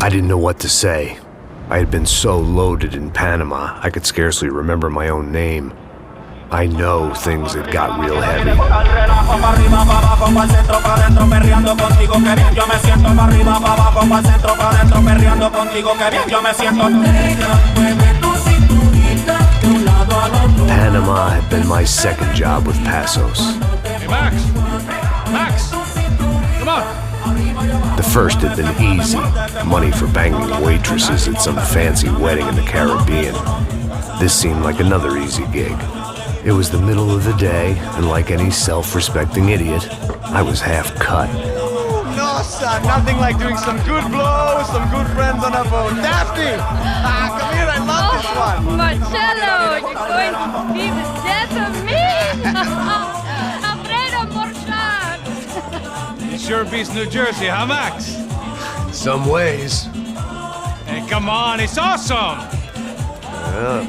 I didn't know what to say. I had been so loaded in Panama, I could scarcely remember my own name. I know things had got real heavy. Panama had been my second job with Passos. Hey, Max! Max! Come on! The first had been easy. Money for banging waitresses at some fancy wedding in the Caribbean. This seemed like another easy gig. It was the middle of the day, and like any self-respecting idiot, I was half cut. No, son, nothing like doing some good blows, some good friends on a boat. Daphne! Come here, I love this one. Marcello, you're going to be the death of me? Alfredo, more shots. It sure beats New Jersey, huh, Max? In some ways. Hey, come on, it's awesome! Yeah.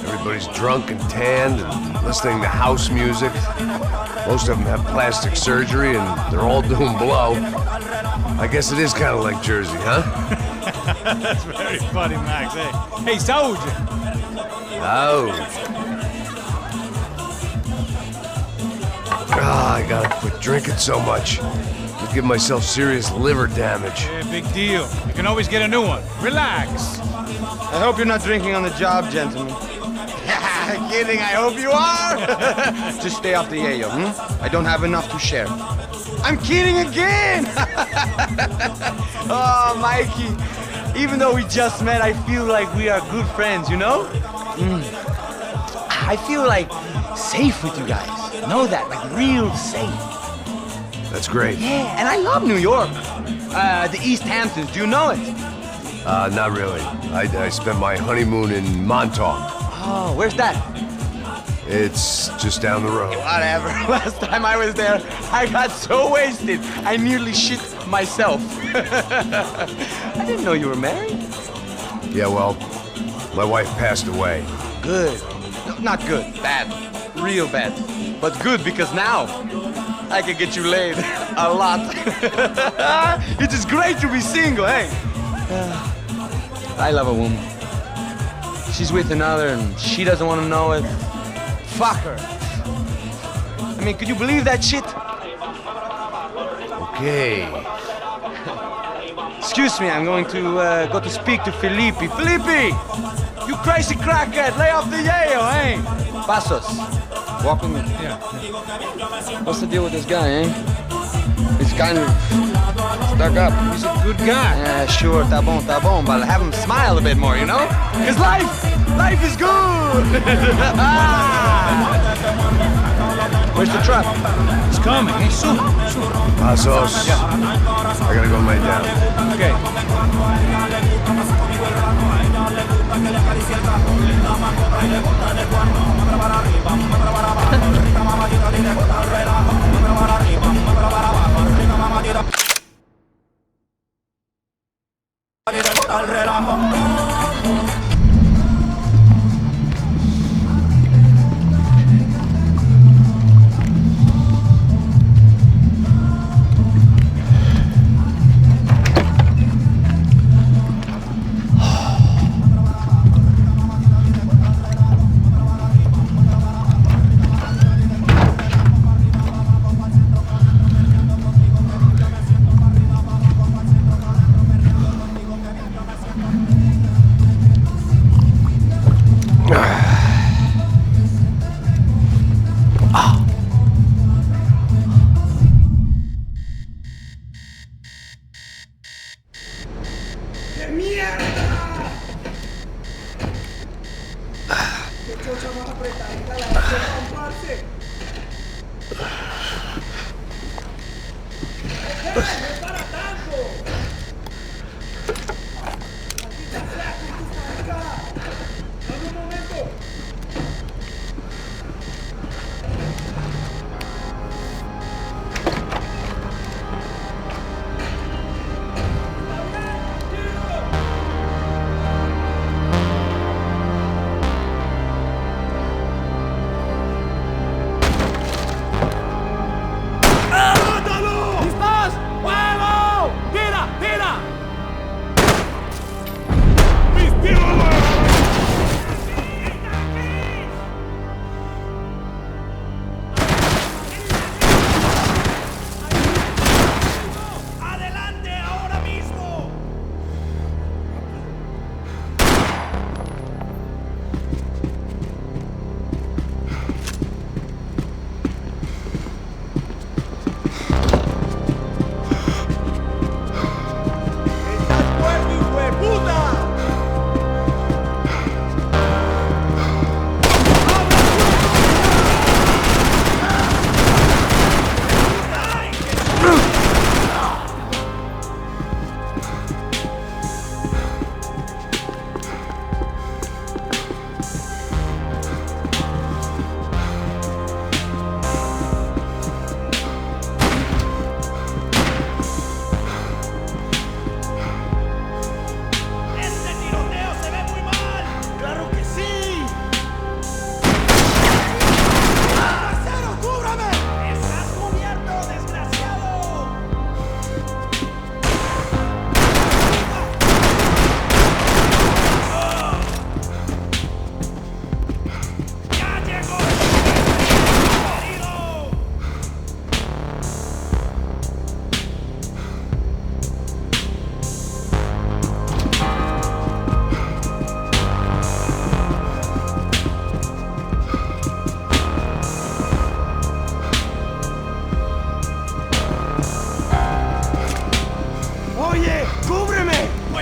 Everybody's drunk and tanned and listening to house music. Most of them have plastic surgery and they're all doing blow. I guess it is kind of like Jersey, huh? That's very funny, Max. Hey, Saúde! I gotta quit drinking so much. I'll give myself serious liver damage. Yeah, big deal. You can always get a new one. Relax. I hope you're not drinking on the job, gentlemen. Kidding, I hope you are. Just stay off the yayo, I don't have enough to share. I'm kidding again! Oh, Mikey, even though we just met, I feel like we are good friends, you know? I feel like safe with you guys. Know that, like real safe. That's great. Yeah, and I love New York. The East Hamptons, do you know it? Not really. I spent my honeymoon in Montauk. Oh, where's that? It's just down the road. Whatever. Last time I was there, I got so wasted, I nearly shit myself. I didn't know you were married. Yeah, well, my wife passed away. Good. No, not good. Bad. Real bad. But good because now I can get you laid a lot. It is great to be single, hey? I love a woman. She's with another and she doesn't want to know it. Fuck her. I mean, could you believe that shit? Okay. Excuse me, I'm going to go to speak to Felipe. Felipe! You crazy crackhead, lay off the yayo, eh? Passos, walk with me. Yeah. What's the deal with this guy, eh? He's kind of stuck up. He's a good guy. Yeah, sure, tá bom, but have him smile a bit more, you know? Because life is good! Where's the truck? It's coming. Hey, soon. Passos. I gotta go lay down. Okay.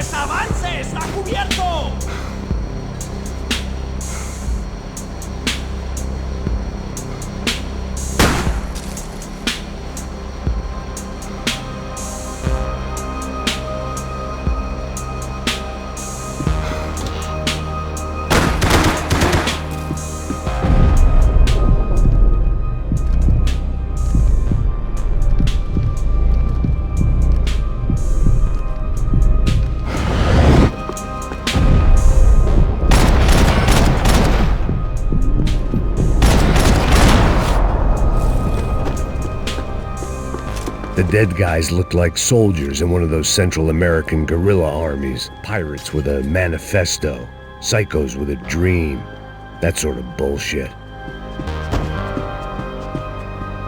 ¡Pues avance! ¡Está cubierto! The dead guys looked like soldiers in one of those Central American guerrilla armies. Pirates with a manifesto. Psychos with a dream. That sort of bullshit.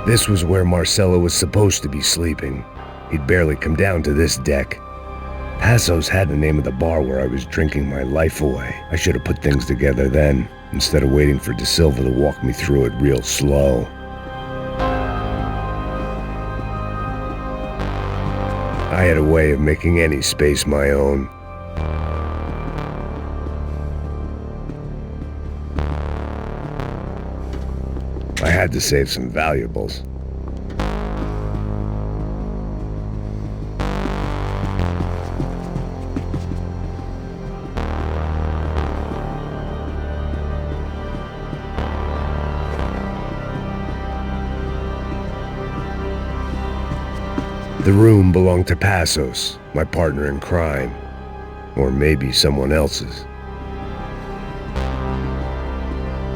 This was where Marcelo was supposed to be sleeping. He'd barely come down to this deck. Passos had the name of the bar where I was drinking my life away. I should have put things together then, instead of waiting for De Silva to walk me through it real slow. I had a way of making any space my own. I had to save some valuables. The room belonged to Passos, my partner in crime. Or maybe someone else's.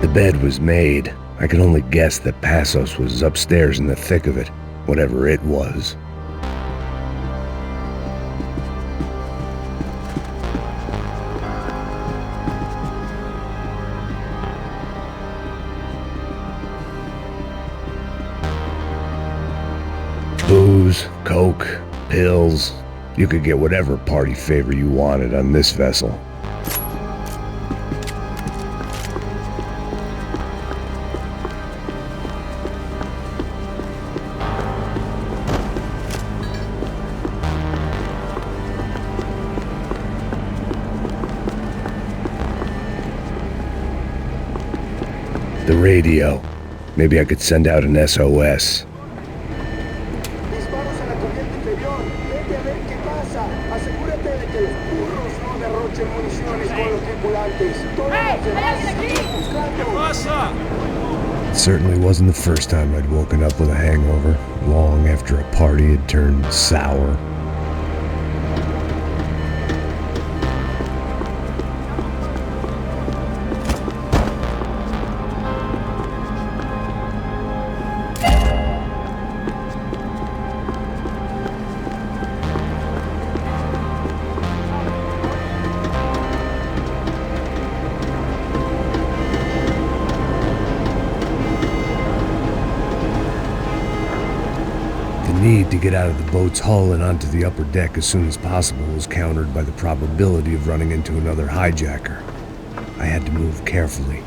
The bed was made. I could only guess that Passos was upstairs in the thick of it, whatever it was. Booze, coke, pills. You could get whatever party favor you wanted on this vessel. The radio. Maybe I could send out an SOS. Disparos en la corriente inferior. Vete a ver qué pasa. Asegúrate de que los burros no derrochen municiones con los tripulantes. Todos los demás siguen buscando. It certainly wasn't the first time I'd woken up with a hangover, long after a party had turned sour. The need to get out of the boat's hull and onto the upper deck as soon as possible was countered by the probability of running into another hijacker. I had to move carefully.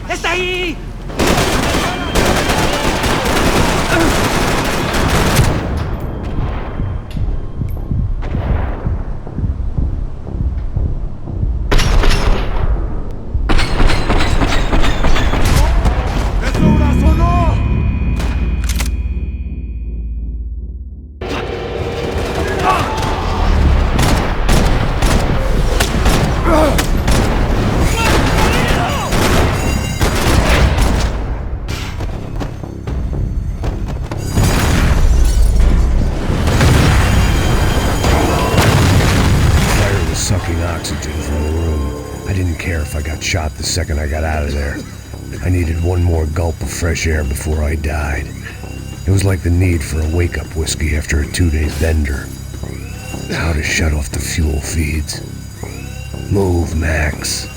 ¡Está ahí! Sucking oxygen from the room. I didn't care if I got shot the second I got out of there. I needed one more gulp of fresh air before I died. It was like the need for a wake-up whiskey after a 2-day bender. How to shut off the fuel feeds. Move, Max.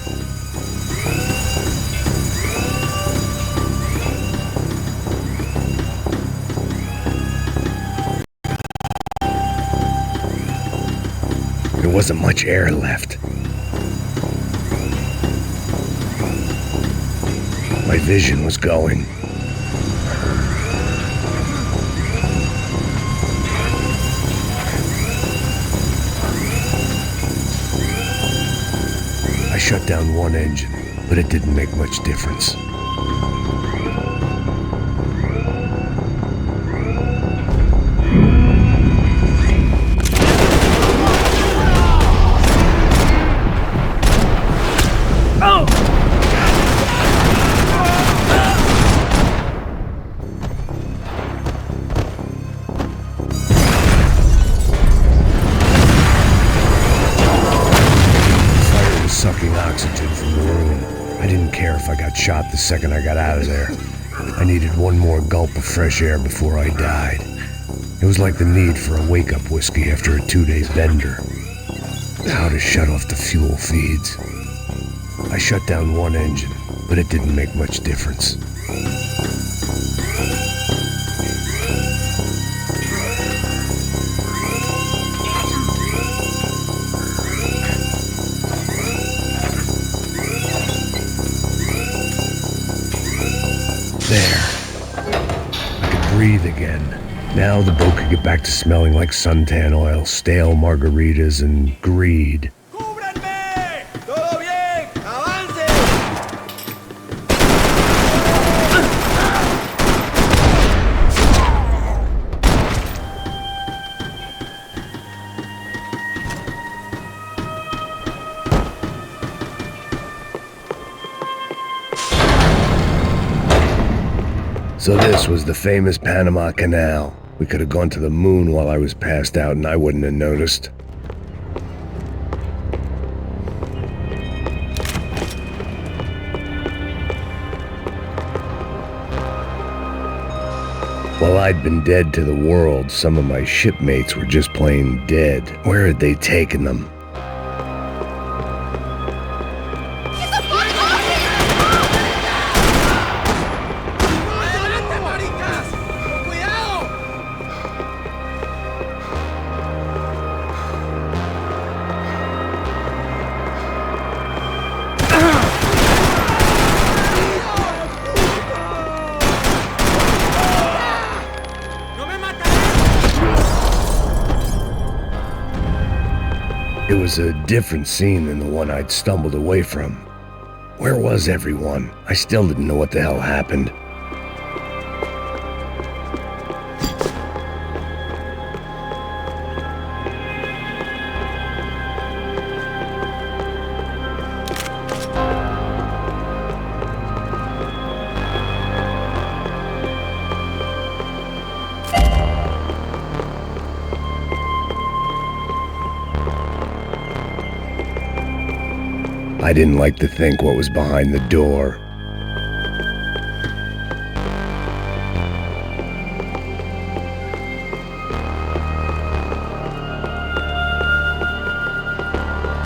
There wasn't much air left. My vision was going. I shut down one engine, but it didn't make much difference. Sucking oxygen from the room. I didn't care if I got shot the second I got out of there. I needed one more gulp of fresh air before I died. It was like the need for a wake-up whiskey after a 2-day bender. How to shut off the fuel feeds. I shut down one engine, but it didn't make much difference. There. I could breathe again. Now the boat could get back to smelling like suntan oil, stale margaritas, and greed. ¡Cúbranme! ¡Todo bien! ¡Avance! So this was the famous Panama Canal. We could have gone to the moon while I was passed out and I wouldn't have noticed. While I'd been dead to the world, some of my shipmates were just plain dead. Where had they taken them? It was a different scene than the one I'd stumbled away from. Where was everyone? I still didn't know what the hell happened. I didn't like to think what was behind the door.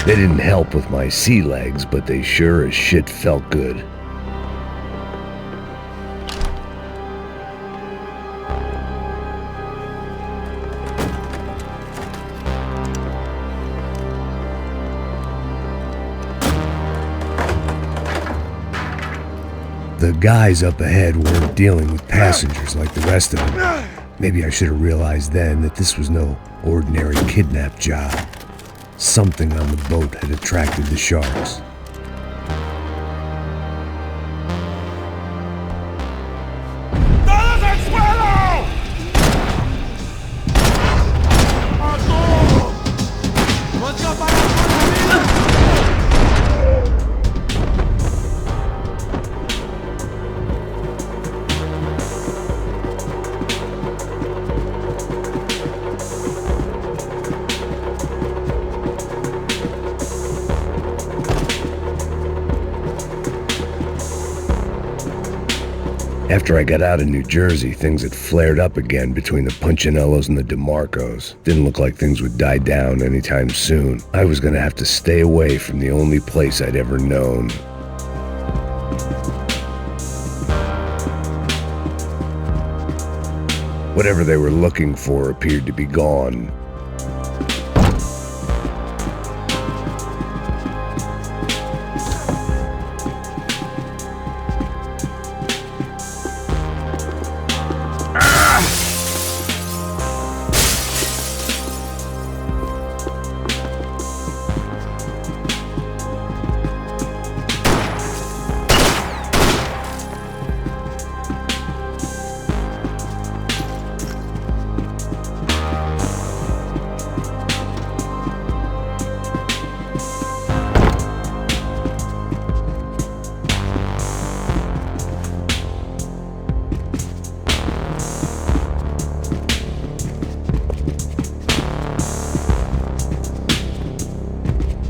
They didn't help with my sea legs, but they sure as shit felt good. The guys up ahead weren't dealing with passengers like the rest of them. Maybe I should have realized then that this was no ordinary kidnap job. Something on the boat had attracted the sharks. ¡Todos al suelo! ¡Ocho para After I got out of New Jersey, things had flared up again between the Punchinellos and the DeMarcos. Didn't look like things would die down anytime soon. I was gonna have to stay away from the only place I'd ever known. Whatever they were looking for appeared to be gone.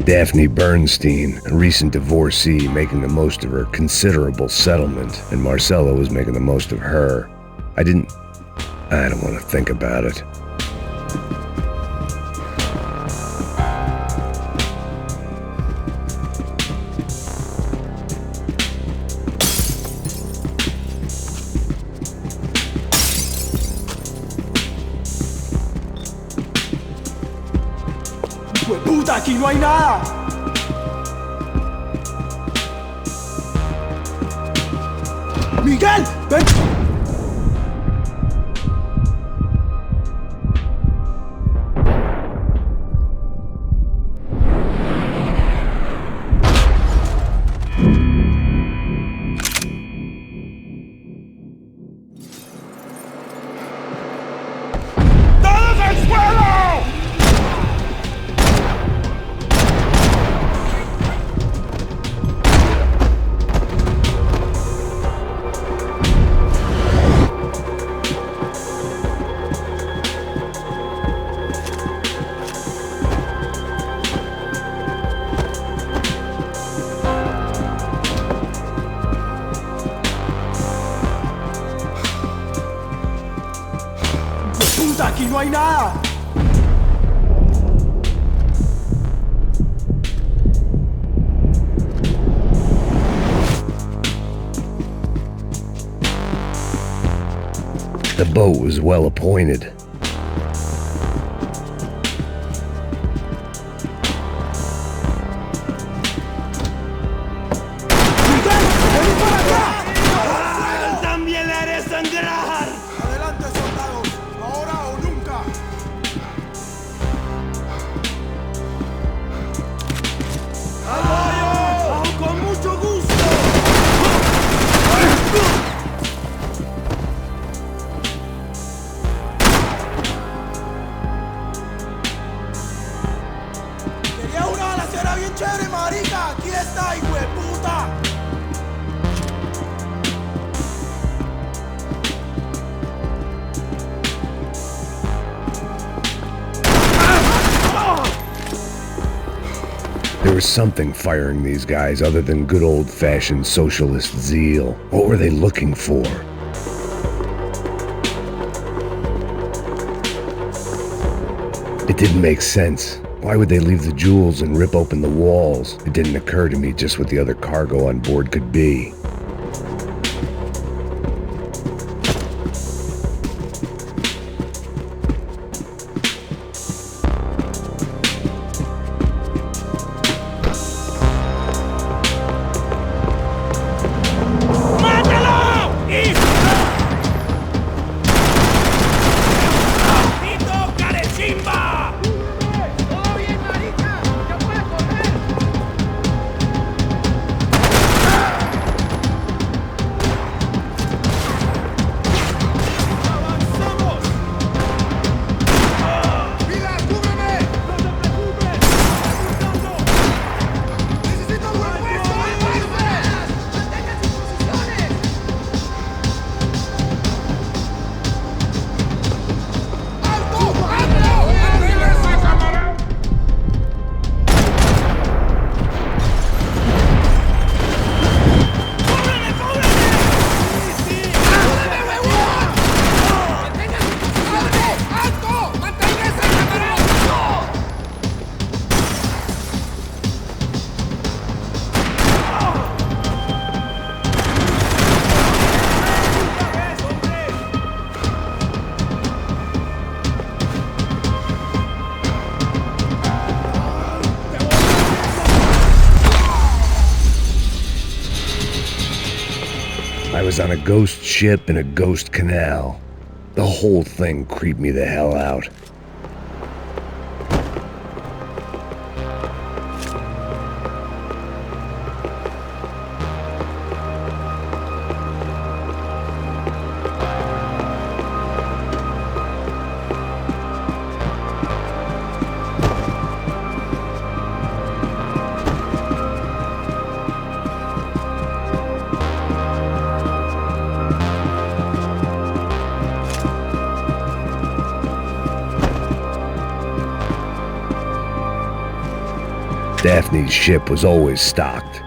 Daphne Bernstein, a recent divorcee making the most of her considerable settlement, and Marcella was making the most of her. I don't want to think about it. ¡Puta, aquí no hay nada! ¡Miguel! ¡Ven! ¡Todos al suelo! ¡Puta, aquí no hay nada! The boat was well appointed. ¡También la haré sangrar! ¡Adelante, soldados! ¡Ahora o nunca! ¡Apoyo! ¡Con mucho gusto! ¡Quería una balacera bien chévere, marica! ¡Aquí está, hijo de puta! There was something firing these guys other than good old-fashioned socialist zeal. What were they looking for? It didn't make sense. Why would they leave the jewels and rip open the walls? It didn't occur to me just what the other cargo on board could be. I was on a ghost ship in a ghost canal. The whole thing creeped me the hell out. Daphne's ship was always stocked.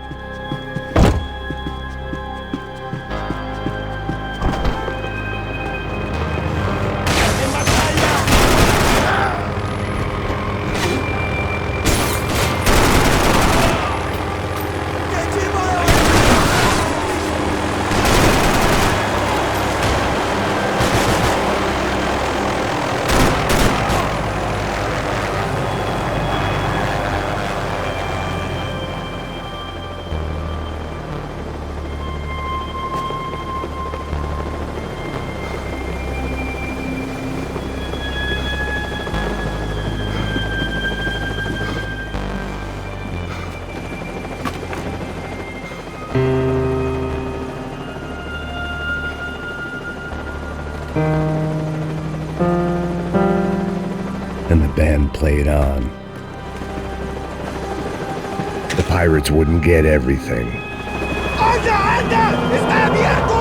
And the band played on. The pirates wouldn't get everything. ¡Anda, anda! ¡Está abierto!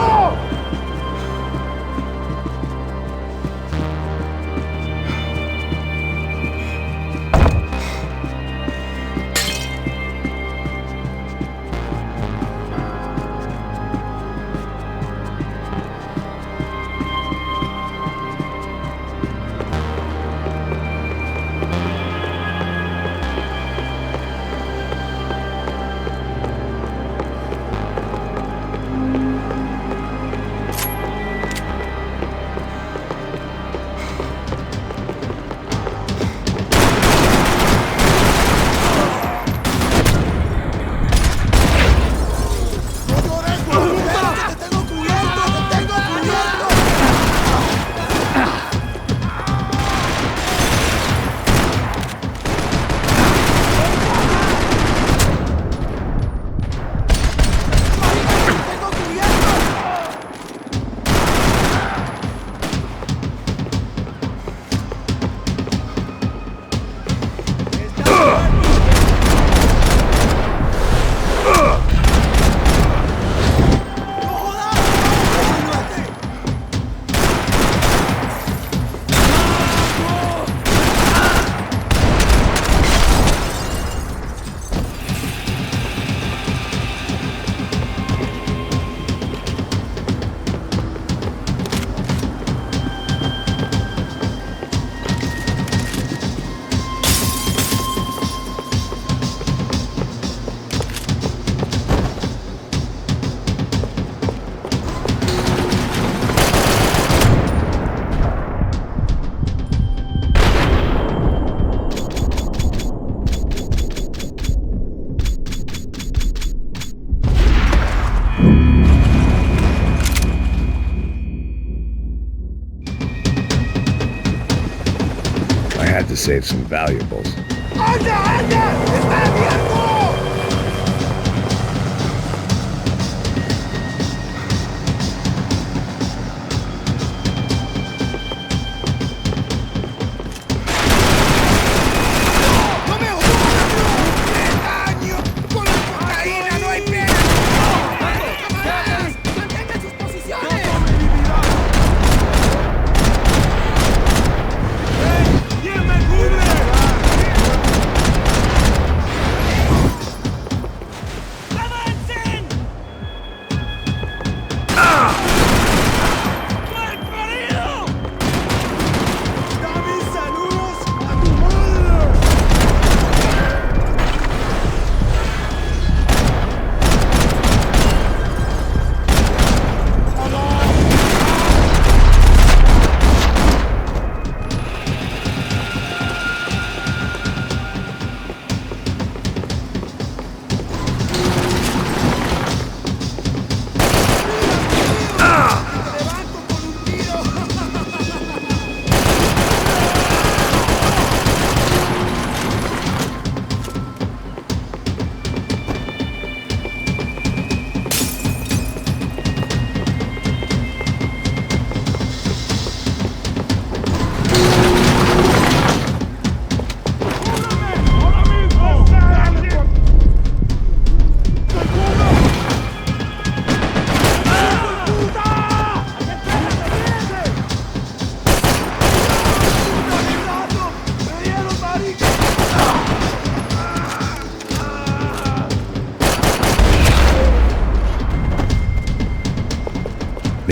I had to save some valuables. ¡Anda, anda! ¡Está abierto! ¡No me daño! ¡Con la cocaína no hay pena! ¡Camaradas! ¡Mantengan sus posiciones! ¿Quién me cubre?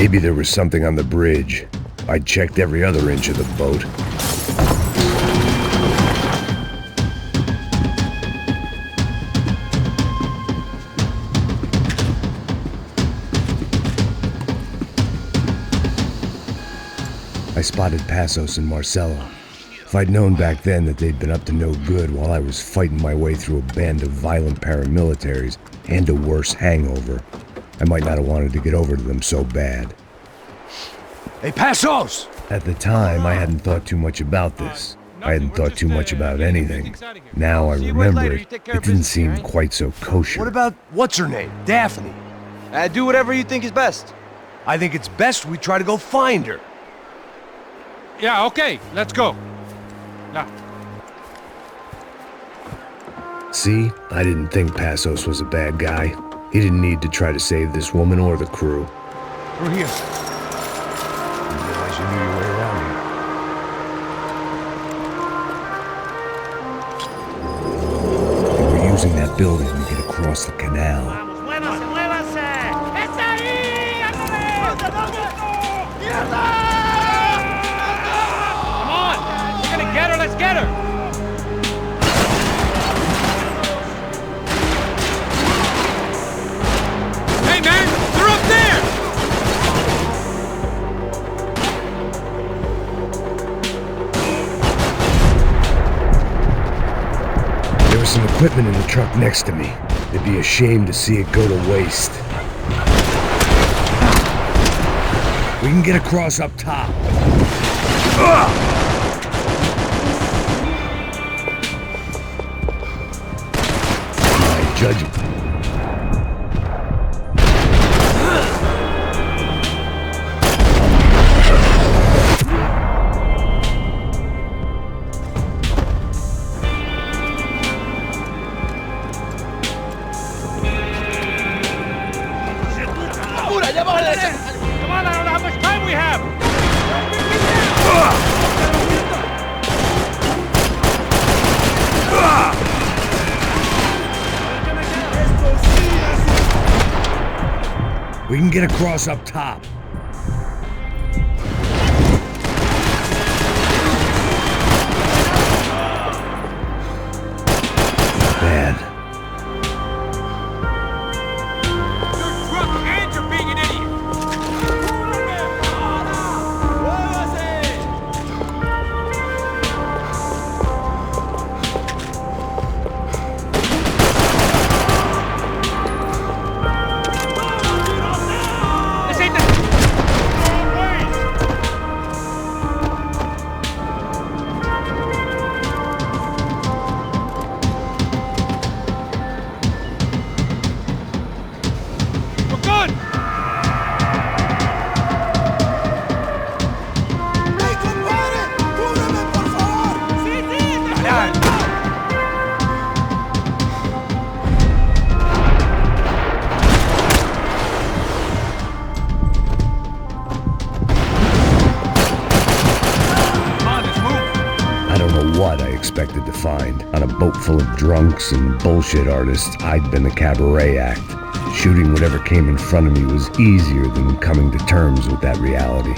Maybe there was something on the bridge. I'd checked every other inch of the boat. I spotted Passos and Marcelo. If I'd known back then that they'd been up to no good while I was fighting my way through a band of violent paramilitaries and a worse hangover, I might not have wanted to get over to them so bad. Hey, Passos! At the time, I hadn't thought too much about this. I hadn't thought too much about anything. Now I remember it, it didn't seem quite so kosher. What about what's-her-name? Daphne? Do whatever you think is best. I think it's best we try to go find her. Yeah, okay, let's go. Yeah. See, I didn't think Passos was a bad guy. He didn't need to try to save this woman or the crew. Through here. Didn't realize you knew your way around here. They were using that building to get across the canal. ¡Muévase, muévase! ¡Está ahí! Come on! We're gonna get her, let's get her! Hey man, they're up there! There was some equipment in the truck next to me. It'd be a shame to see it go to waste. We can get across up top. My judgment. Come on, I don't know how much time we have! We can get across up top. Bad. You're drunk and you're being an idiot! This ain't the... We're good! ¡Hey, compadre! ¡Cúbreme, por favor! ¡Sí, sí! Come on, let's move! I don't know what I expected to find. On a boat full of drunks and bullshit artists, I'd been the cabaret act. Shooting whatever came in front of me was easier than coming to terms with that reality.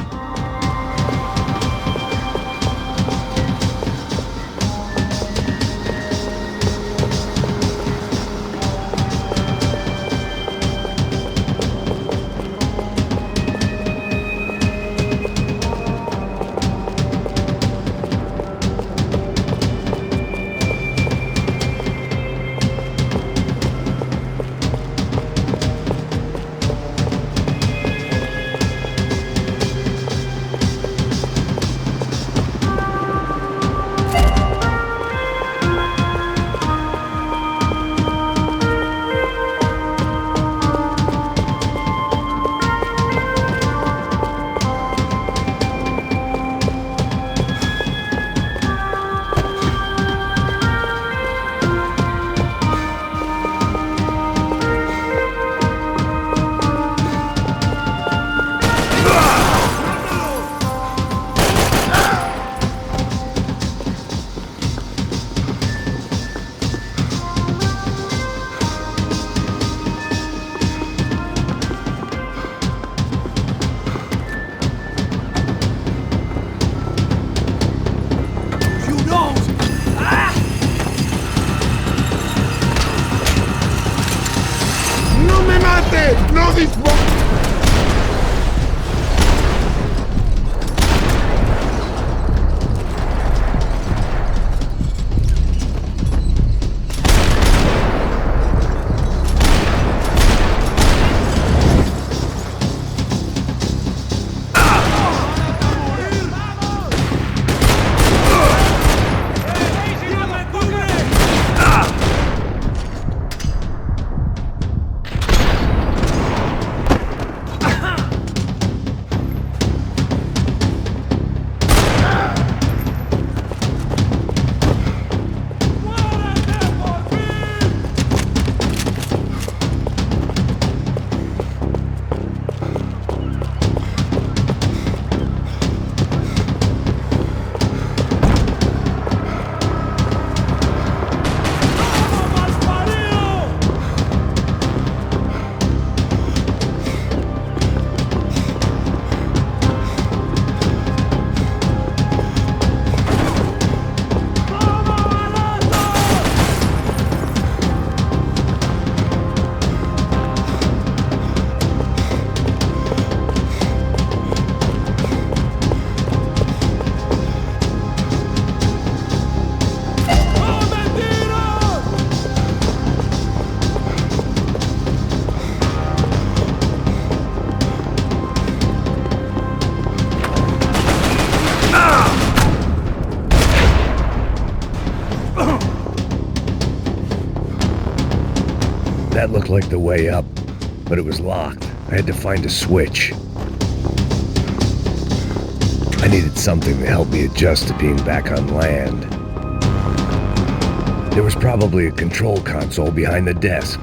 mismo! That looked like the way up, but it was locked. I had to find a switch. I needed something to help me adjust to being back on land. There was probably a control console behind the desk.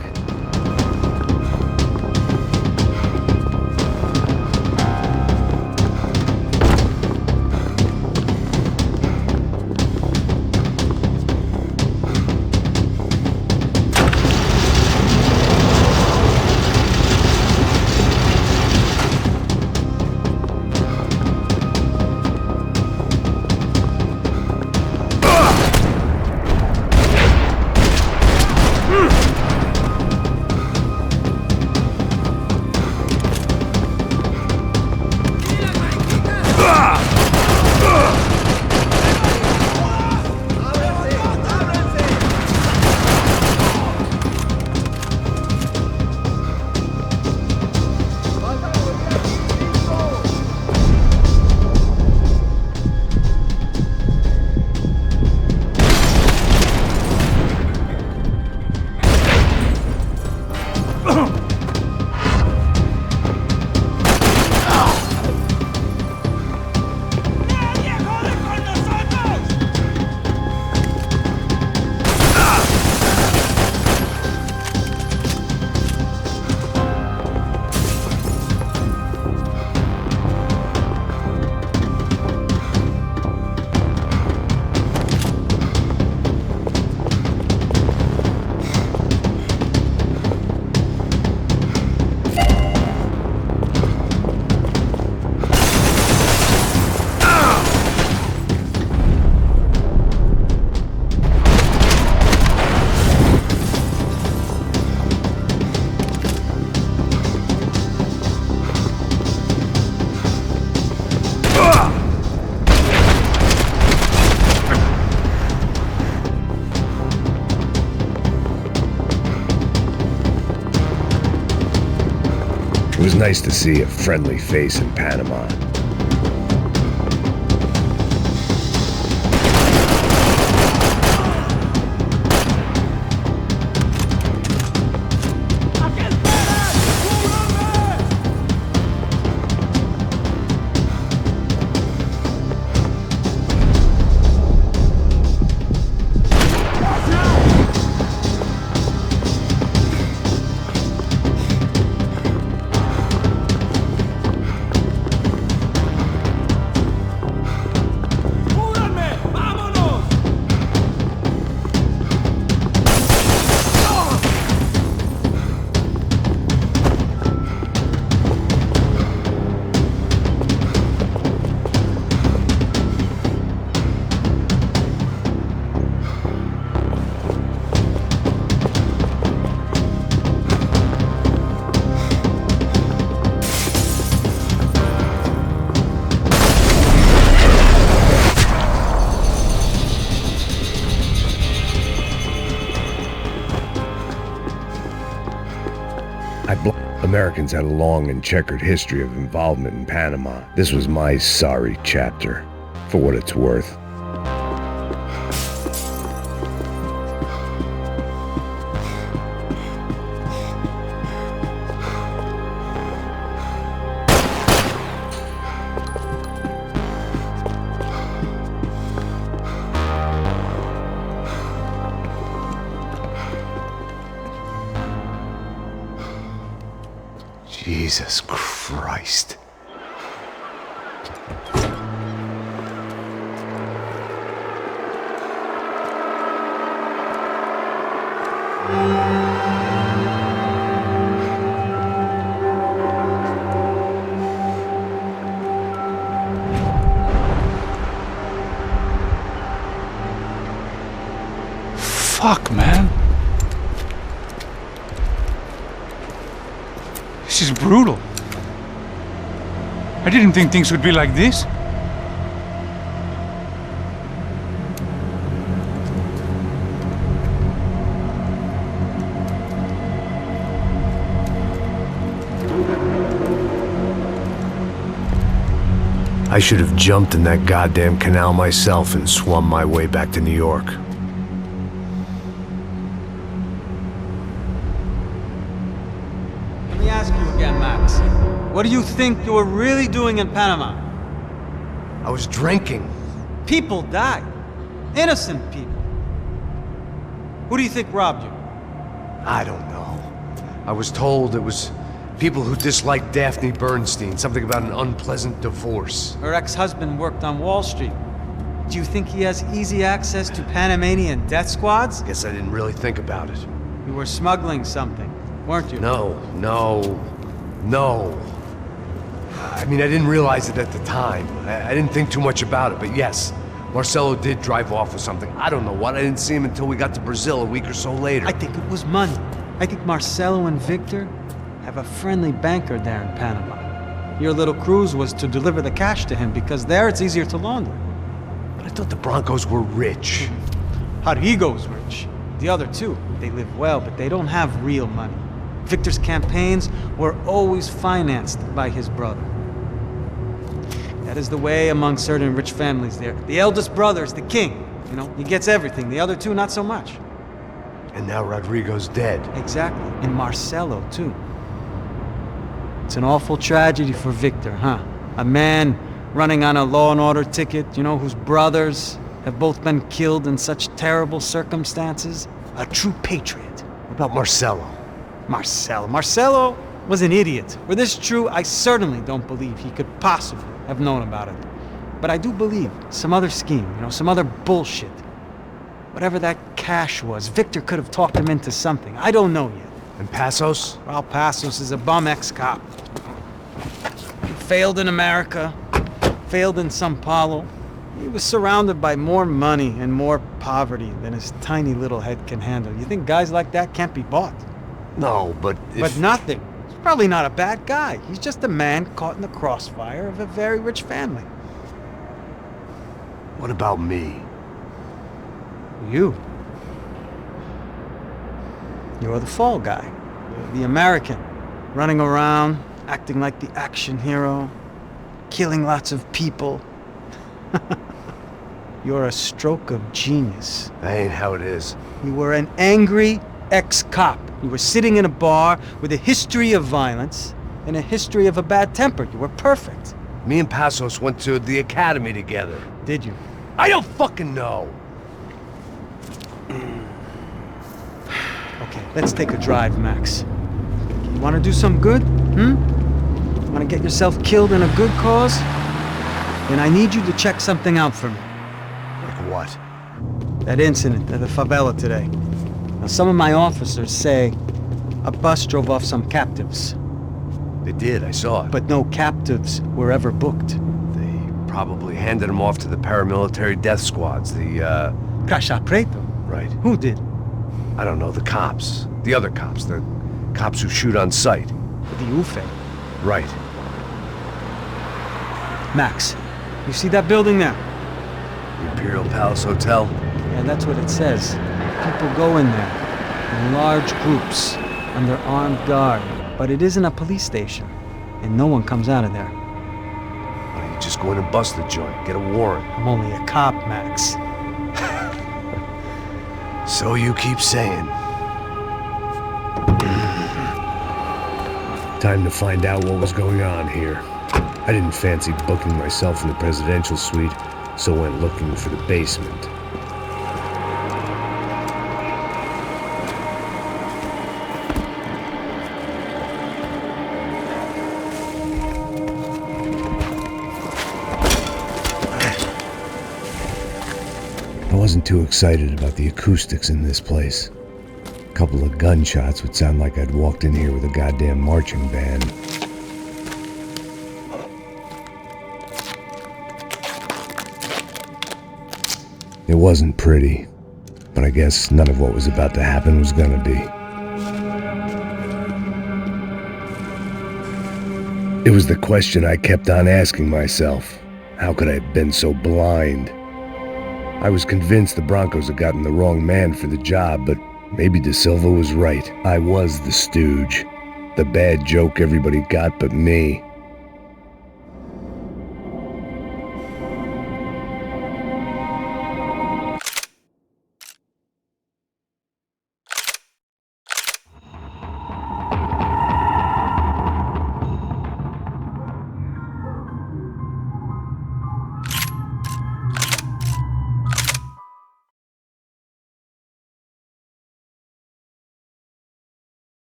It was nice to see a friendly face in Panama. Americans had a long and checkered history of involvement in Panama. This was my sorry chapter, for what it's worth. Jesus Christ. Fuck, man. This is brutal. I didn't think things would be like this. I should have jumped in that goddamn canal myself and swum my way back to New York. Let me ask you again, Max. What do you think you were really doing in Panama? I was drinking. People died. Innocent people. Who do you think robbed you? I don't know. I was told it was people who disliked Daphne Bernstein, something about an unpleasant divorce. Her ex-husband worked on Wall Street. Do you think he has easy access to Panamanian death squads? Guess I didn't really think about it. You were smuggling something, weren't you? No. I mean, I didn't realize it at the time. I didn't think too much about it, but yes, Marcelo did drive off with something. I don't know what. I didn't see him until we got to Brazil a week or so later. I think it was money. I think Marcelo and Victor have a friendly banker there in Panama. Your little cruise was to deliver the cash to him because there it's easier to launder. But I thought the Broncos were rich. Rodrigo's rich. The other two, they live well, but they don't have real money. Victor's campaigns were always financed by his brother. That is the way among certain rich families there. The eldest brother is the king. You know, he gets everything. The other two, not so much. And now Rodrigo's dead. Exactly. And Marcelo, too. It's an awful tragedy for Victor, huh? A man running on a law and order ticket, you know, whose brothers have both been killed in such terrible circumstances. A true patriot. What about Marcelo? Marcelo was an idiot. Were this true, I certainly don't believe he could possibly have known about it. But I do believe some other scheme, you know, some other bullshit. Whatever that cash was, Victor could have talked him into something. I don't know yet. And Passos? Well, Passos is a bum ex-cop. He failed in America, failed in Sao Paulo. He was surrounded by more money and more poverty than his tiny little head can handle. You think guys like that can't be bought? No, but if... But nothing. He's probably not a bad guy. He's just a man caught in the crossfire of a very rich family. What about me? You. You're the fall guy. You're the American. Running around, acting like the action hero, killing lots of people. You're a stroke of genius. That ain't how it is. You were an angry ex-cop. You were sitting in a bar with a history of violence and a history of a bad temper. You were perfect. Me and Passos went to the academy together. Did you? I don't fucking know. Okay, let's take a drive, Max. You want to do some good? Want to get yourself killed in a good cause? Then I need you to check something out for me. Like what? That incident at the favela today. Now, some of my officers say a bus drove off some captives. They did, I saw it. But no captives were ever booked. They probably handed them off to the paramilitary death squads, the, Chapitre? Right. Who did? I don't know, the cops. The other cops, the cops who shoot on sight. The UFE. Right. Max, you see that building there? The Imperial Palace Hotel? Yeah, that's what it says. People go in there in large groups under armed guard. But it isn't a police station, and no one comes out of there. Why don't you just go in and bust the joint? Get a warrant. I'm only a cop, Max. So you keep saying. Time to find out what was going on here. I didn't fancy booking myself in the presidential suite, so went looking for the basement. I wasn't too excited about the acoustics in this place. A couple of gunshots would sound like I'd walked in here with a goddamn marching band. It wasn't pretty, but I guess none of what was about to happen was gonna be. It was the question I kept on asking myself. How could I have been so blind? I was convinced the Broncos had gotten the wrong man for the job, but maybe De Silva was right. I was the stooge. The bad joke everybody got but me.